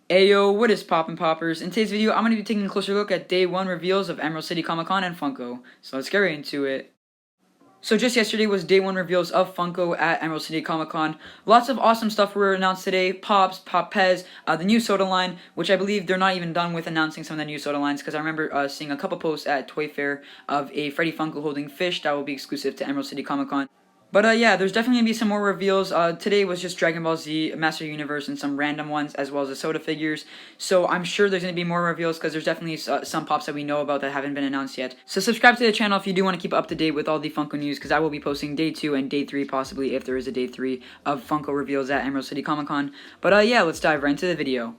Ayo, what is poppin' poppers? In today's video, I'm going to be taking a closer look at day 1 reveals of Emerald City Comic Con and Funko. So let's get right into it. So just yesterday was day 1 reveals of Funko at Emerald City Comic Con. Lots of awesome stuff were announced today. Pops, Pop Pez, the new soda line, which I believe they're not even done with announcing some of the new soda lines, because I remember seeing a couple posts at Toy Fair of a Freddy Funko holding fish that will be exclusive to Emerald City Comic Con. But yeah, there's definitely going to be some more reveals. Today was just Dragon Ball Z, Master Universe, and some random ones, as well as the soda figures. So I'm sure there's going to be more reveals, because there's definitely some pops that we know about that haven't been announced yet. So subscribe to the channel if you do want to keep up to date with all the Funko news, because I will be posting day 2 and day 3, possibly, if there is a day 3 of Funko reveals at Emerald City Comic Con. But yeah, let's dive right into the video.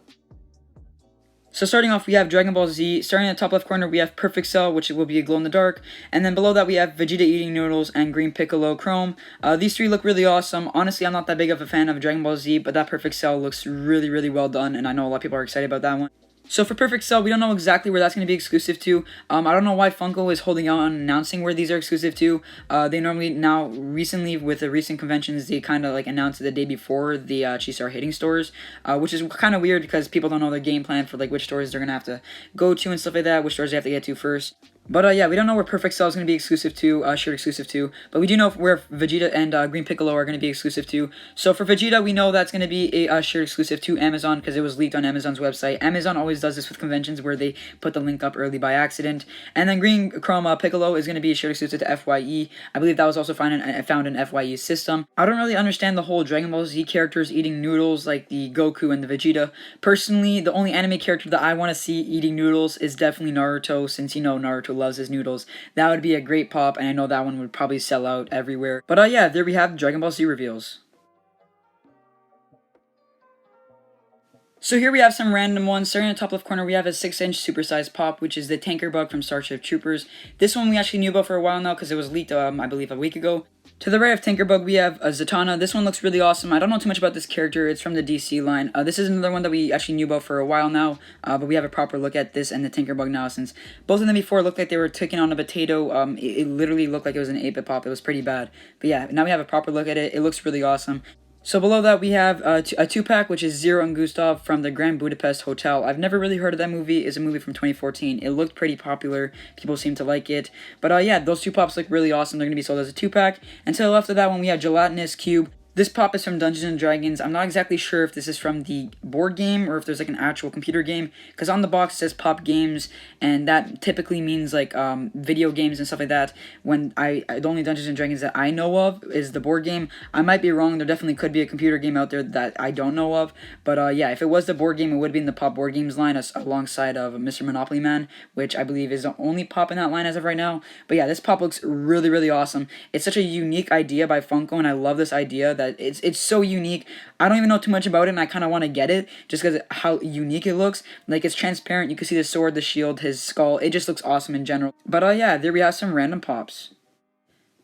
So starting off, we have Dragon Ball Z. Starting in the top left corner, we have Perfect Cell, which will be a glow-in-the-dark. And then below that, we have Vegeta eating noodles and Green Piccolo Chrome. These three look really awesome. Honestly, I'm not that big of a fan of Dragon Ball Z, but that Perfect Cell looks really, really well done, and I know a lot of people are excited about that one. So for Perfect Cell, we don't know exactly where that's going to be exclusive to. I don't know why Funko is holding out on announcing where these are exclusive to. They normally recently, with the recent conventions, they kind of like announced it the day before they actually start hitting stores, which is kind of weird because people don't know their game plan for like which stores they're going to have to go to and stuff like that, which stores they have to get to first. But yeah, we don't know where Perfect Cell is going to be exclusive to, shirt exclusive to, but we do know where Vegeta and Green Piccolo are going to be exclusive to. So for Vegeta, we know that's going to be a shirt exclusive to Amazon because it was leaked on Amazon's website. Amazon always does this with conventions where they put the link up early by accident. And then Green Chrome Piccolo is going to be a shirt exclusive to FYE. I believe that was also found in FYE's system. I don't really understand the whole Dragon Ball Z characters eating noodles like the Goku and the Vegeta. Personally, the only anime character that I want to see eating noodles is definitely Naruto, since you know Naruto loves his noodles. That would be a great pop, and I know that one would probably sell out everywhere. But yeah, there we have Dragon Ball Z reveals. So here we have some random ones. Starting in the top left corner, we have a 6-inch supersized pop, which is the Tanker Bug from Starship Troopers. This one we actually knew about for a while now because it was leaked, I believe, a week ago. To the right of Tinkerbug, we have Zatanna. This one looks really awesome. I don't know too much about this character. It's from the DC line. This is another one that we actually knew about for a while now, but we have a proper look at this and the Tinkerbug now, since both of them before looked like they were taking on a potato. It literally looked like it was an 8-bit pop. It was pretty bad. But yeah, now we have a proper look at it. It looks really awesome. So below that, we have a 2-pack, which is Zero and Gustav from the Grand Budapest Hotel. I've never really heard of that movie. It's a movie from 2014. It looked pretty popular. People seem to like it. But yeah, those two pops look really awesome. They're going to be sold as a 2-pack. And to the left of that one, we have Gelatinous Cube. This pop is from Dungeons & Dragons. I'm not exactly sure if this is from the board game or if there's like an actual computer game, because on the box it says Pop Games, and that typically means like video games and stuff like that. When the only Dungeons & Dragons that I know of is the board game. I might be wrong. There definitely could be a computer game out there that I don't know of. But yeah, if it was the board game, it would be in the Pop Board Games line alongside of Mr. Monopoly Man, which I believe is the only pop in that line as of right now. But yeah, this pop looks really, really awesome. It's such a unique idea by Funko, and I love this idea that it's so unique. I don't even know too much about it, and I kind of want to get it just because how unique it looks. Like, it's transparent. You can see the sword, the shield, his skull. It just looks awesome in general. But yeah, there we have some random pops.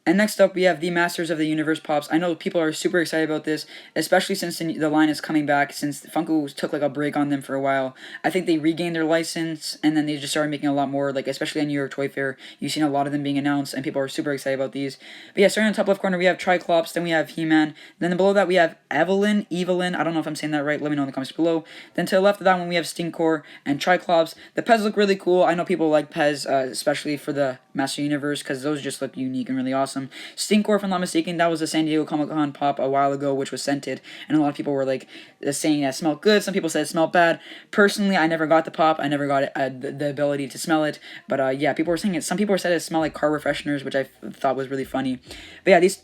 And next up, we have the Masters of the Universe pops. I know people are super excited about this, especially since the line is coming back, since Funko took like a break on them for a while. I think they regained their license, and then they just started making a lot more, like especially at New York Toy Fair. You've seen a lot of them being announced, and people are super excited about these. But yeah, starting in the top left corner, we have Triclops, then we have He-Man, then below that we have Evelyn, I don't know if I'm saying that right, let me know in the comments below. Then to the left of that one, we have Stinkor and Triclops. The Pez look really cool. I know people like Pez, especially for the Master Universe, because those just look unique and really awesome. Stinkor, if I'm not mistaken, that was a San Diego Comic-Con pop a while ago, which was scented, and a lot of people were like saying that it smelled good. Some people said it smelled bad. Personally, I never got the pop. I never got the ability to smell it. But yeah, people were saying it. Some people said it smelled like car refresheners, which I thought was really funny. But yeah, these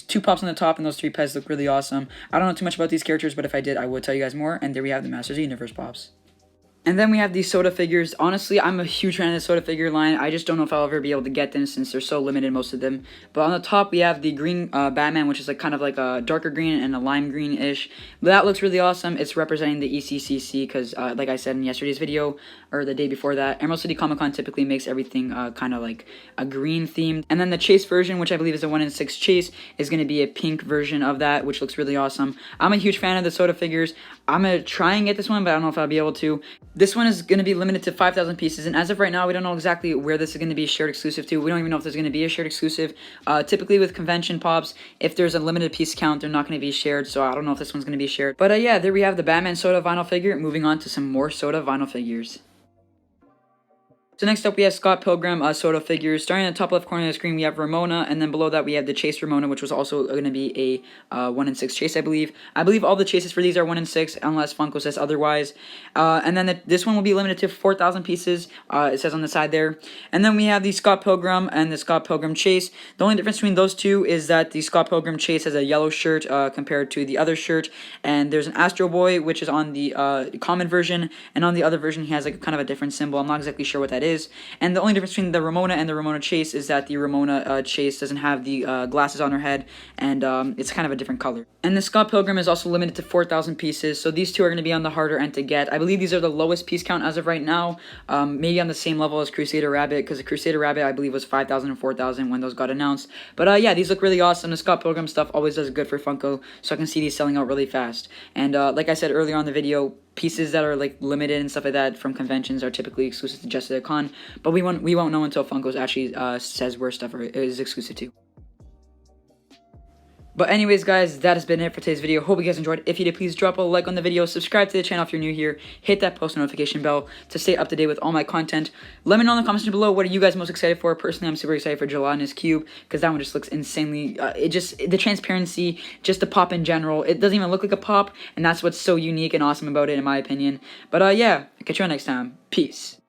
two pops on the top and those three Pez look really awesome. I don't know too much about these characters, but if I did, I would tell you guys more. And there we have the Masters of the Universe pops. And then we have these soda figures. Honestly, I'm a huge fan of the soda figure line. I just don't know if I'll ever be able to get them since they're so limited, most of them. But on the top, we have the green Batman, which is like kind of like a darker green and a lime green-ish. But that looks really awesome. It's representing the ECCC because, like I said in yesterday's video, or the day before that, Emerald City Comic Con typically makes everything kind of like a green themed. And then the Chase version, which I believe is a 1-in-6 Chase, is going to be a pink version of that, which looks really awesome. I'm a huge fan of the soda figures. I'm going to try and get this one, but I don't know if I'll be able to. This one is going to be limited to 5,000 pieces, and as of right now, we don't know exactly where this is going to be shared exclusive to. We don't even know if there's going to be a shared exclusive. Typically with convention pops, if there's a limited piece count, they're not going to be shared, so I don't know if this one's going to be shared. But yeah, there we have the Batman Soda vinyl figure. Moving on to some more Soda vinyl figures. So next up we have Scott Pilgrim Soda figures. Starting in the top left corner of the screen we have Ramona, and then below that we have the Chase Ramona, which was also going to be a 1 in 6 chase, I believe. I believe all the chases for these are 1 in 6 unless Funko says otherwise. And then this one will be limited to 4,000 pieces, it says on the side there. And then we have the Scott Pilgrim and the Scott Pilgrim Chase. The only difference between those two is that the Scott Pilgrim Chase has a yellow shirt compared to the other shirt, and there's an Astro Boy, which is on the common version, and on the other version he has like kind of a different symbol. I'm not exactly sure what that is. And the only difference between the Ramona and the Ramona Chase is that the Ramona Chase doesn't have the glasses on her head, and it's kind of a different color. And the Scott Pilgrim is also limited to 4,000 pieces, so these two are going to be on the harder end to get. I believe these are the lowest piece count as of right now, maybe on the same level as Crusader Rabbit, because the Crusader Rabbit I believe was 5,000 and 4,000 when those got announced. But yeah, these look really awesome. The Scott Pilgrim stuff always does good for Funko, so I can see these selling out really fast. And like I said earlier on the video, pieces that are like limited and stuff like that from conventions are typically exclusive to just the con, but we won't know until Funko actually says where stuff is exclusive to. But anyways, guys, that has been it for today's video. Hope you guys enjoyed. If you did, please drop a like on the video, subscribe to the channel if you're new here, hit that post notification bell to stay up to date with all my content. Let me know in the comments below, what are you guys most excited for? Personally, I'm super excited for Gelatinous Cube, because that one just looks insanely, the transparency, just the pop in general, it doesn't even look like a pop, and that's what's so unique and awesome about it in my opinion. But yeah, I'll catch you on next time. Peace.